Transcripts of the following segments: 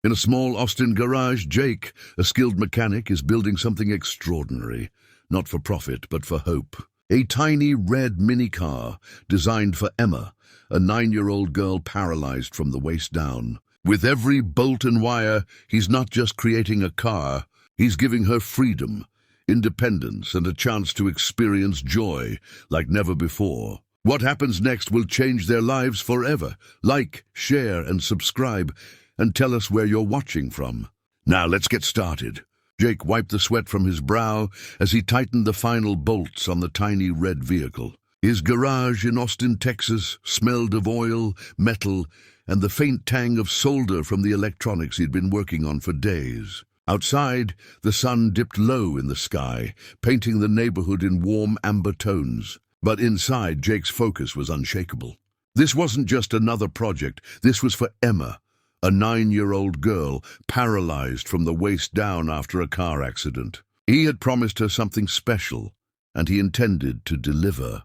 In a small Austin garage, Jake, a skilled mechanic, is building something extraordinary, not for profit, but for hope. A tiny red minicar designed for Emma, a 9-year-old girl paralyzed from the waist down. With every bolt and wire, he's not just creating a car, he's giving her freedom, independence, and a chance to experience joy like never before. What happens next will change their lives forever. Like, share, and subscribe, and tell us where you're watching from. Now let's get started. Jake wiped the sweat from his brow as he tightened the final bolts on the tiny red vehicle. His garage in Austin, Texas, smelled of oil, metal, and the faint tang of solder from the electronics he'd been working on for days. Outside, the sun dipped low in the sky, painting the neighborhood in warm amber tones. But inside, Jake's focus was unshakable. This wasn't just another project. This was for Emma, a 9-year-old girl paralyzed from the waist down after a car accident. He had promised her something special, and he intended to deliver.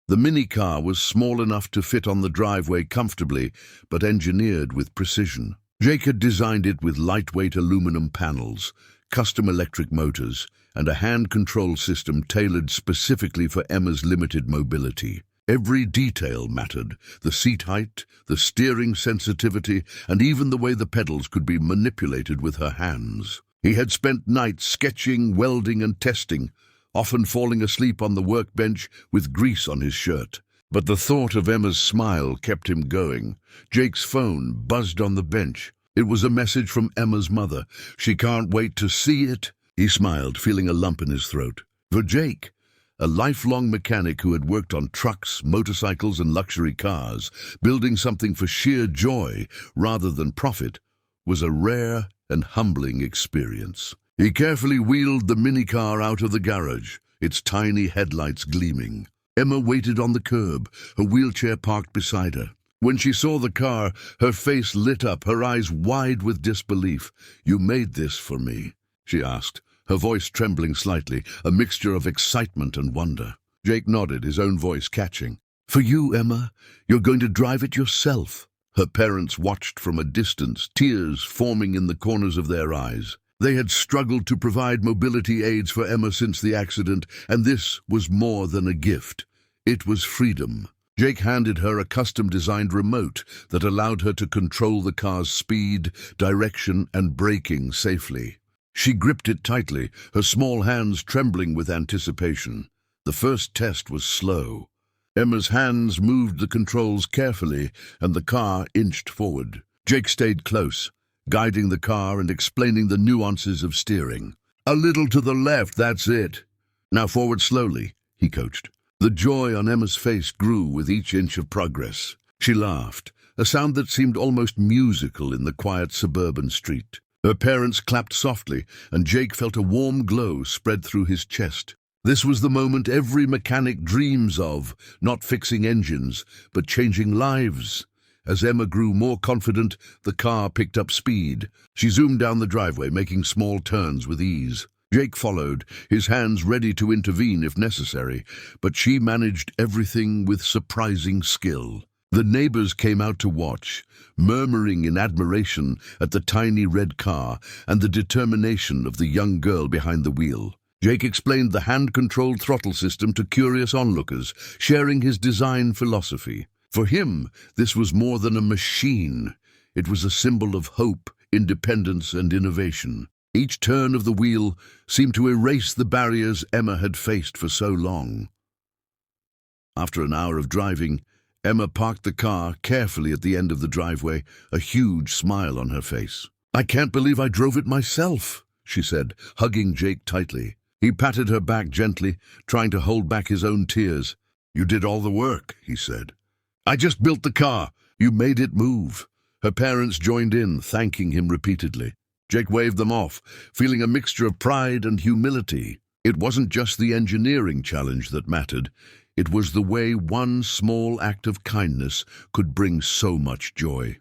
The minicar was small enough to fit on the driveway comfortably, but engineered with precision. Jake had designed it with lightweight aluminum panels, custom electric motors, and a hand control system tailored specifically for Emma's limited mobility. Every detail mattered: the seat height, the steering sensitivity, and even the way the pedals could be manipulated with her hands. He had spent nights sketching, welding, and testing, often falling asleep on the workbench with grease on his shirt. But the thought of Emma's smile kept him going. Jake's phone buzzed on the bench. It was a message from Emma's mother. "She can't wait to see it." He smiled, feeling a lump in his throat. For Jake, a lifelong mechanic who had worked on trucks, motorcycles, and luxury cars, building something for sheer joy rather than profit was a rare and humbling experience. He carefully wheeled the minicar out of the garage, its tiny headlights gleaming. Emma waited on the curb, her wheelchair parked beside her. When she saw the car, her face lit up, her eyes wide with disbelief. "You made this for me?" she asked, her voice trembling slightly, a mixture of excitement and wonder. Jake nodded, his own voice catching. "For you, Emma. You're going to drive it yourself." Her parents watched from a distance, tears forming in the corners of their eyes. They had struggled to provide mobility aids for Emma since the accident, and this was more than a gift. It was freedom. Jake handed her a custom-designed remote that allowed her to control the car's speed, direction, and braking safely. She gripped it tightly, her small hands trembling with anticipation. The first test was slow. Emma's hands moved the controls carefully, and the car inched forward. Jake stayed close, guiding the car and explaining the nuances of steering. "A little to the left, that's it. Now forward slowly," he coached. The joy on Emma's face grew with each inch of progress. She laughed, a sound that seemed almost musical in the quiet suburban street. Her parents clapped softly, and Jake felt a warm glow spread through his chest. This was the moment every mechanic dreams of, not fixing engines, but changing lives. As Emma grew more confident, the car picked up speed. She zoomed down the driveway, making small turns with ease. Jake followed, his hands ready to intervene if necessary, but she managed everything with surprising skill. The neighbors came out to watch, murmuring in admiration at the tiny red car and the determination of the young girl behind the wheel. Jake explained the hand-controlled throttle system to curious onlookers, sharing his design philosophy. For him, this was more than a machine. It was a symbol of hope, independence, and innovation. Each turn of the wheel seemed to erase the barriers Emma had faced for so long. After an hour of driving, Emma parked the car carefully at the end of the driveway, a huge smile on her face. "I can't believe I drove it myself," she said, hugging Jake tightly. He patted her back gently, trying to hold back his own tears. "You did all the work," he said. "I just built the car. You made it move." Her parents joined in, thanking him repeatedly. Jake waved them off, feeling a mixture of pride and humility. It wasn't just the engineering challenge that mattered. It was the way one small act of kindness could bring so much joy.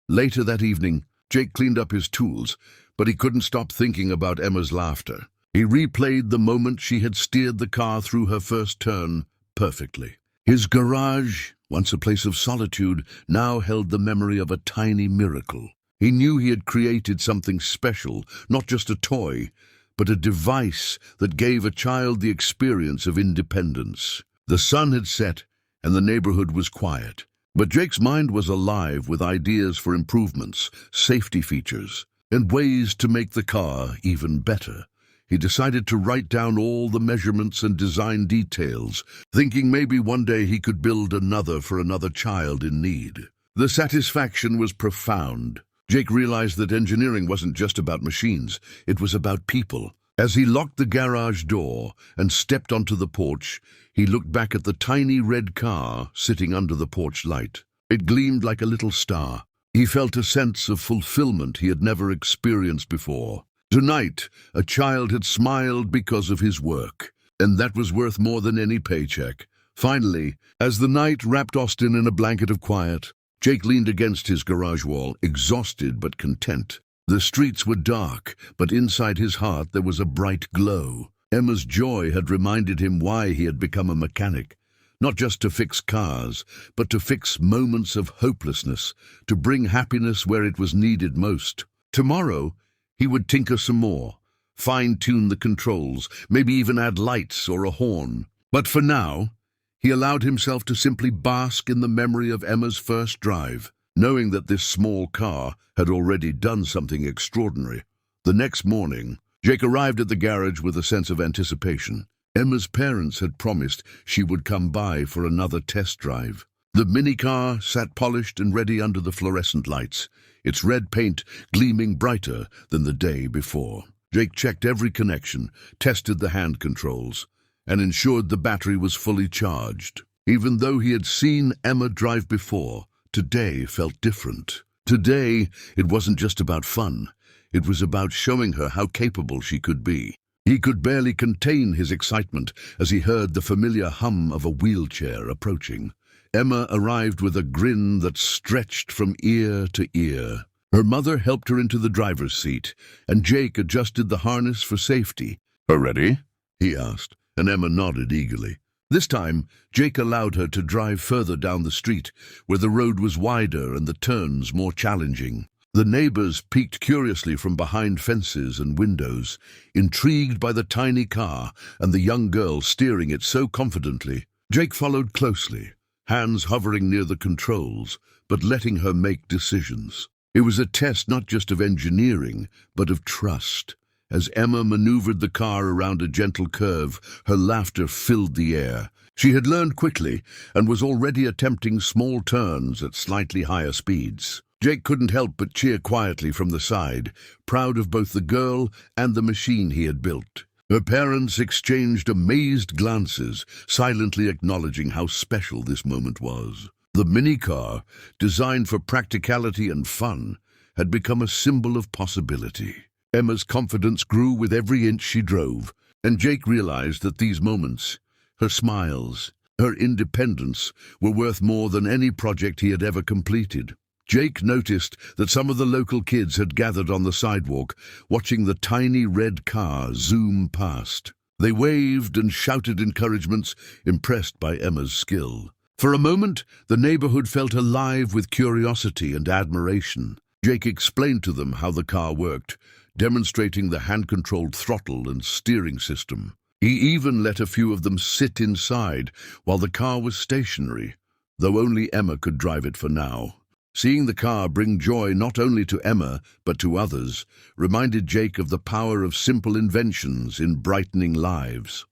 Later that evening, Jake cleaned up his tools, but he couldn't stop thinking about Emma's laughter. He replayed the moment she had steered the car through her first turn perfectly. His garage, once a place of solitude, now held the memory of a tiny miracle. He knew he had created something special, not just a toy, but a device that gave a child the experience of independence. The sun had set, and the neighborhood was quiet. But Jake's mind was alive with ideas for improvements, safety features, and ways to make the car even better. He decided to write down all the measurements and design details, thinking maybe one day he could build another for another child in need. The satisfaction was profound. Jake realized that engineering wasn't just about machines, it was about people. As he locked the garage door and stepped onto the porch, he looked back at the tiny red car sitting under the porch light. It gleamed like a little star. He felt a sense of fulfillment he had never experienced before. Tonight, a child had smiled because of his work, and that was worth more than any paycheck. Finally, as the night wrapped Austin in a blanket of quiet, Jake leaned against his garage wall, exhausted but content. The streets were dark, but inside his heart there was a bright glow. Emma's joy had reminded him why he had become a mechanic. Not just to fix cars, but to fix moments of hopelessness, to bring happiness where it was needed most. Tomorrow, he would tinker some more, fine-tune the controls, maybe even add lights or a horn. But for now, he allowed himself to simply bask in the memory of Emma's first drive, knowing that this small car had already done something extraordinary. The next morning, Jake arrived at the garage with a sense of anticipation. Emma's parents had promised she would come by for another test drive. The minicar sat polished and ready under the fluorescent lights, its red paint gleaming brighter than the day before. Jake checked every connection, tested the hand controls, and ensured the battery was fully charged. Even though he had seen Emma drive before, today felt different. Today, it wasn't just about fun. It was about showing her how capable she could be. He could barely contain his excitement as he heard the familiar hum of a wheelchair approaching. Emma arrived with a grin that stretched from ear to ear. Her mother helped her into the driver's seat, and Jake adjusted the harness for safety. "Her ready?" he asked, and Emma nodded eagerly. This time, Jake allowed her to drive further down the street, where the road was wider and the turns more challenging. The neighbors peeked curiously from behind fences and windows, intrigued by the tiny car and the young girl steering it so confidently. Jake followed closely, hands hovering near the controls, but letting her make decisions. It was a test not just of engineering, but of trust. As Emma maneuvered the car around a gentle curve, her laughter filled the air. She had learned quickly and was already attempting small turns at slightly higher speeds. Jake couldn't help but cheer quietly from the side, proud of both the girl and the machine he had built. Her parents exchanged amazed glances, silently acknowledging how special this moment was. The minicar, designed for practicality and fun, had become a symbol of possibility. Emma's confidence grew with every inch she drove, and Jake realized that these moments, her smiles, her independence, were worth more than any project he had ever completed. Jake noticed that some of the local kids had gathered on the sidewalk, watching the tiny red car zoom past. They waved and shouted encouragements, impressed by Emma's skill. For a moment, the neighborhood felt alive with curiosity and admiration. Jake explained to them how the car worked, demonstrating the hand-controlled throttle and steering system. He even let a few of them sit inside while the car was stationary, though only Emma could drive it for now. Seeing the car bring joy not only to Emma, but to others, reminded Jake of the power of simple inventions in brightening lives.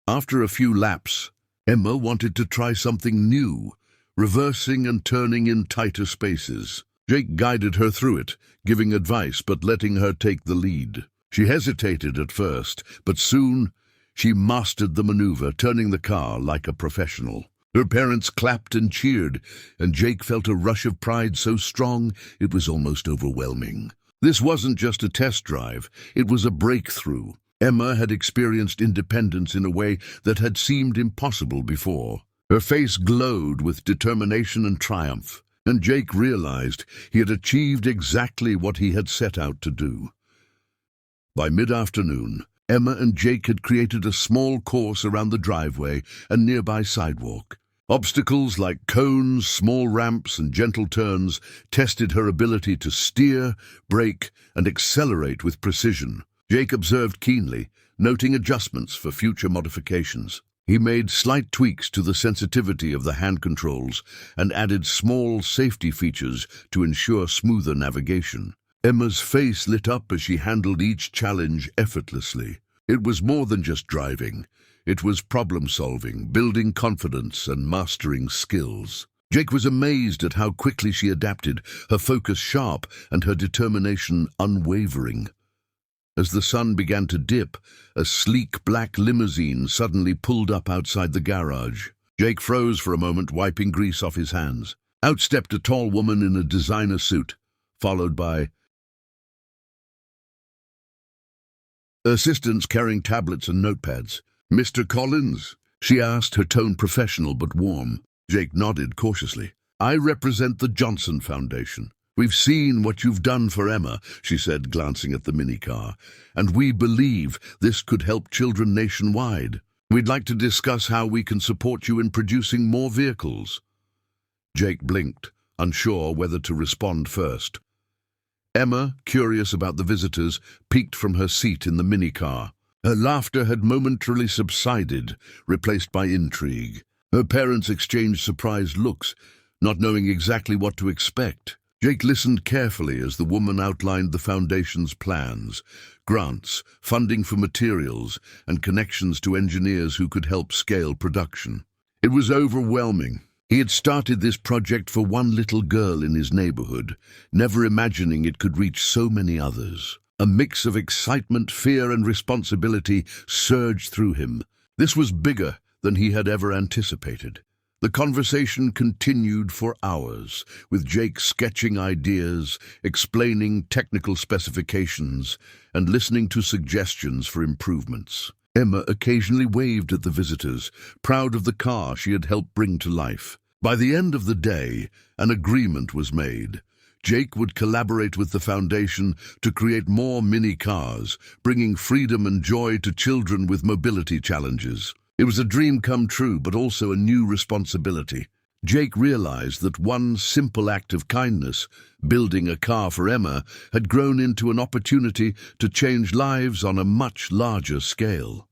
After a few laps, Emma wanted to try something new, reversing and turning in tighter spaces. Jake guided her through it, giving advice but letting her take the lead. She hesitated at first, but soon she mastered the maneuver, turning the car like a professional. Her parents clapped and cheered, and Jake felt a rush of pride so strong it was almost overwhelming. This wasn't just a test drive, it was a breakthrough. Emma had experienced independence in a way that had seemed impossible before. Her face glowed with determination and triumph, and Jake realized he had achieved exactly what he had set out to do. By mid-afternoon, Emma and Jake had created a small course around the driveway and nearby sidewalk. Obstacles like cones, small ramps, and gentle turns tested her ability to steer, brake, and accelerate with precision. Jake observed keenly, noting adjustments for future modifications. He made slight tweaks to the sensitivity of the hand controls and added small safety features to ensure smoother navigation. Emma's face lit up as she handled each challenge effortlessly. It was more than just driving. It was problem-solving, building confidence, and mastering skills. Jake was amazed at how quickly she adapted, her focus sharp and her determination unwavering. As the sun began to dip, a sleek black limousine suddenly pulled up outside the garage. Jake froze for a moment, wiping grease off his hands. Out stepped a tall woman in a designer suit, followed by assistants carrying tablets and notepads. "Mr. Collins?" she asked, her tone professional but warm. Jake nodded cautiously. "I represent the Johnson Foundation. We've seen what you've done for Emma," she said, glancing at the minicar, "and we believe this could help children nationwide. We'd like to discuss how we can support you in producing more vehicles." Jake blinked, unsure whether to respond first. Emma, curious about the visitors, peeked from her seat in the minicar. Her laughter had momentarily subsided, replaced by intrigue. Her parents exchanged surprised looks, not knowing exactly what to expect. Jake listened carefully as the woman outlined the foundation's plans, grants, funding for materials, and connections to engineers who could help scale production. It was overwhelming. He had started this project for one little girl in his neighborhood, never imagining it could reach so many others. A mix of excitement, fear, and responsibility surged through him. This was bigger than he had ever anticipated. The conversation continued for hours, with Jake sketching ideas, explaining technical specifications, and listening to suggestions for improvements. Emma occasionally waved at the visitors, proud of the car she had helped bring to life. By the end of the day, an agreement was made. Jake would collaborate with the foundation to create more mini-cars, bringing freedom and joy to children with mobility challenges. It was a dream come true, but also a new responsibility. Jake realized that one simple act of kindness, building a car for Emma, had grown into an opportunity to change lives on a much larger scale.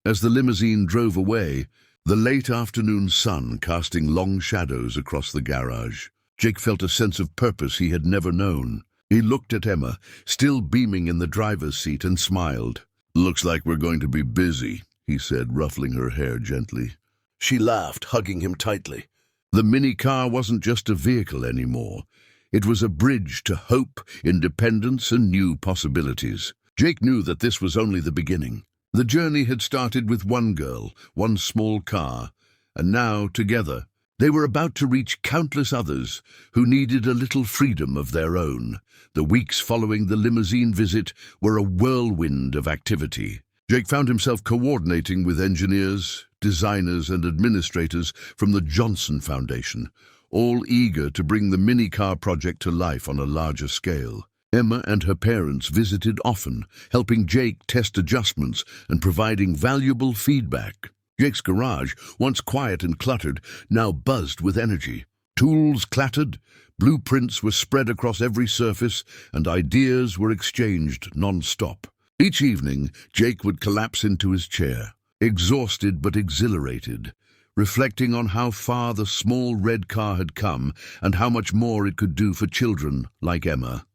As the limousine drove away, the late afternoon sun casting long shadows across the garage, Jake felt a sense of purpose he had never known. He looked at Emma, still beaming in the driver's seat, and smiled. "Looks like we're going to be busy," he said, ruffling her hair gently. She laughed, hugging him tightly. The mini-car wasn't just a vehicle anymore. It was a bridge to hope, independence, and new possibilities. Jake knew that this was only the beginning. The journey had started with one girl, one small car, and now, together, they were about to reach countless others who needed a little freedom of their own. The weeks following the limousine visit were a whirlwind of activity. Jake found himself coordinating with engineers, designers, and administrators from the Johnson Foundation, all eager to bring the mini-car project to life on a larger scale. Emma and her parents visited often, helping Jake test adjustments and providing valuable feedback. Jake's garage, once quiet and cluttered, now buzzed with energy. Tools clattered, blueprints were spread across every surface, and ideas were exchanged non-stop. Each evening, Jake would collapse into his chair, exhausted but exhilarated, reflecting on how far the small red car had come and how much more it could do for children like Emma.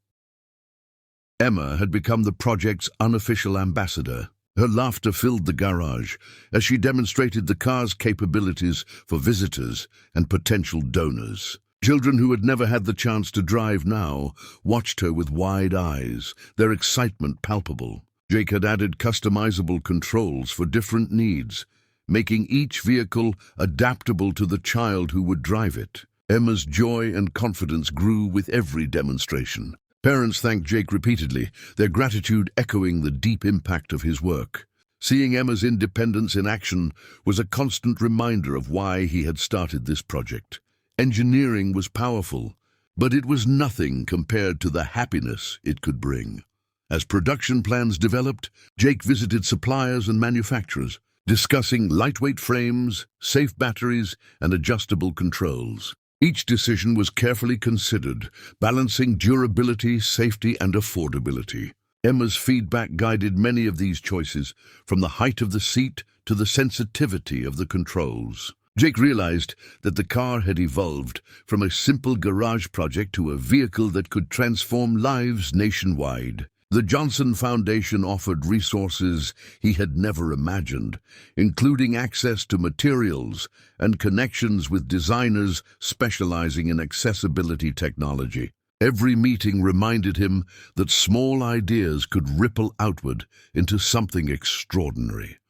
Emma had become the project's unofficial ambassador. Her laughter filled the garage as she demonstrated the car's capabilities for visitors and potential donors. Children who had never had the chance to drive now watched her with wide eyes, their excitement palpable. Jake had added customizable controls for different needs, making each vehicle adaptable to the child who would drive it. Emma's joy and confidence grew with every demonstration. Parents thanked Jake repeatedly, their gratitude echoing the deep impact of his work. Seeing Emma's independence in action was a constant reminder of why he had started this project. Engineering was powerful, but it was nothing compared to the happiness it could bring. As production plans developed, Jake visited suppliers and manufacturers, discussing lightweight frames, safe batteries, and adjustable controls. Each decision was carefully considered, balancing durability, safety, and affordability. Emma's feedback guided many of these choices, from the height of the seat to the sensitivity of the controls. Jake realized that the car had evolved from a simple garage project to a vehicle that could transform lives nationwide. The Johnson Foundation offered resources he had never imagined, including access to materials and connections with designers specializing in accessibility technology. Every meeting reminded him that small ideas could ripple outward into something extraordinary.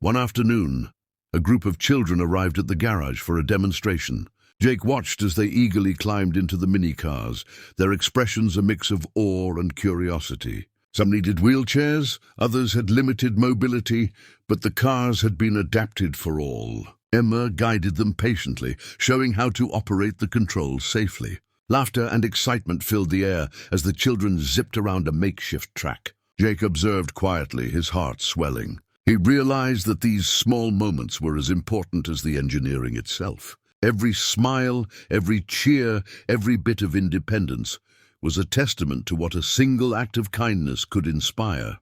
One afternoon, a group of children arrived at the garage for a demonstration. Jake watched as they eagerly climbed into the minicars, their expressions a mix of awe and curiosity. Some needed wheelchairs, others had limited mobility, but the cars had been adapted for all. Emma guided them patiently, showing how to operate the controls safely. Laughter and excitement filled the air as the children zipped around a makeshift track. Jake observed quietly, his heart swelling. He realized that these small moments were as important as the engineering itself. Every smile, every cheer, every bit of independence was a testament to what a single act of kindness could inspire.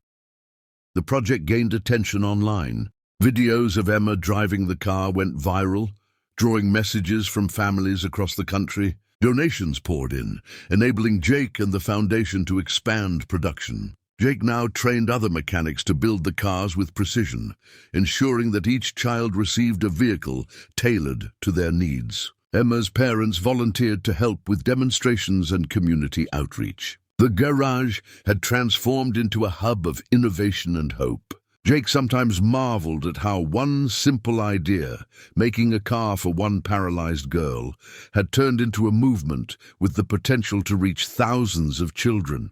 The project gained attention online. Videos of Emma driving the car went viral, drawing messages from families across the country. Donations poured in, enabling Jake and the foundation to expand production. Jake now trained other mechanics to build the cars with precision, ensuring that each child received a vehicle tailored to their needs. Emma's parents volunteered to help with demonstrations and community outreach. The garage had transformed into a hub of innovation and hope. Jake sometimes marveled at how one simple idea, making a car for one paralyzed girl, had turned into a movement with the potential to reach thousands of children.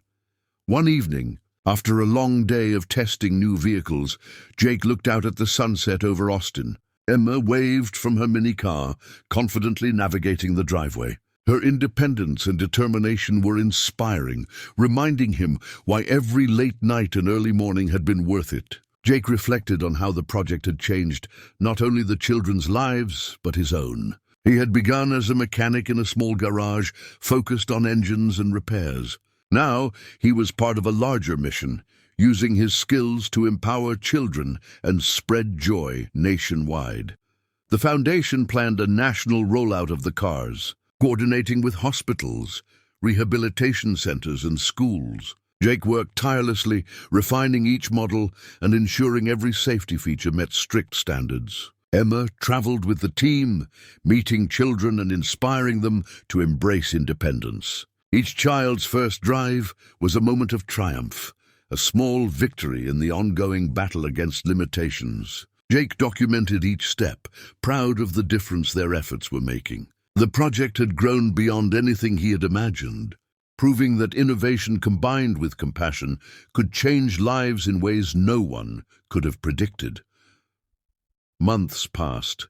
One evening, after a long day of testing new vehicles, Jake looked out at the sunset over Austin. Emma waved from her mini-car, confidently navigating the driveway. Her independence and determination were inspiring, reminding him why every late night and early morning had been worth it. Jake reflected on how the project had changed not only the children's lives, but his own. He had begun as a mechanic in a small garage, focused on engines and repairs. Now, he was part of a larger mission, using his skills to empower children and spread joy nationwide. The foundation planned a national rollout of the cars, coordinating with hospitals, rehabilitation centers, and schools. Jake worked tirelessly, refining each model and ensuring every safety feature met strict standards. Emma traveled with the team, meeting children and inspiring them to embrace independence. Each child's first drive was a moment of triumph, a small victory in the ongoing battle against limitations. Jake documented each step, proud of the difference their efforts were making. The project had grown beyond anything he had imagined, proving that innovation combined with compassion could change lives in ways no one could have predicted. Months passed,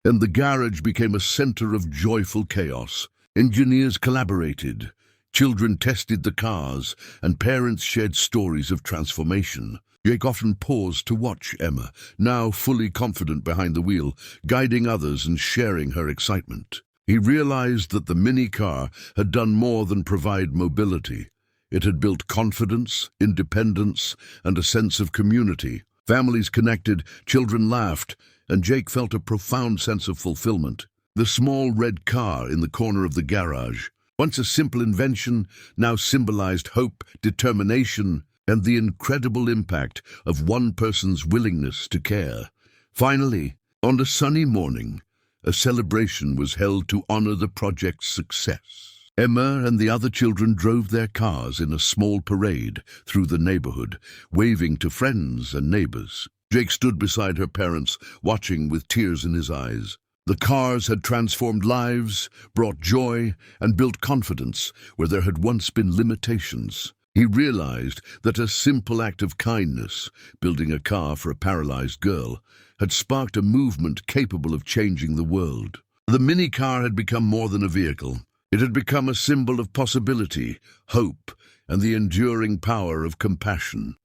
and the garage became a center of joyful chaos. Engineers collaborated, children tested the cars, and parents shared stories of transformation. Jake often paused to watch Emma, now fully confident behind the wheel, guiding others and sharing her excitement. He realized that the mini-car had done more than provide mobility. It had built confidence, independence, and a sense of community. Families connected, children laughed, and Jake felt a profound sense of fulfillment. The small red car in the corner of the garage, once a simple invention, now symbolized hope, determination, and the incredible impact of one person's willingness to care. Finally, on a sunny morning, a celebration was held to honor the project's success. Emma and the other children drove their cars in a small parade through the neighborhood, waving to friends and neighbors. Jake stood beside her parents, watching with tears in his eyes. The cars had transformed lives, brought joy, and built confidence where there had once been limitations. He realized that a simple act of kindness, building a car for a paralyzed girl, had sparked a movement capable of changing the world. The mini-car had become more than a vehicle. It had become a symbol of possibility, hope, and the enduring power of compassion.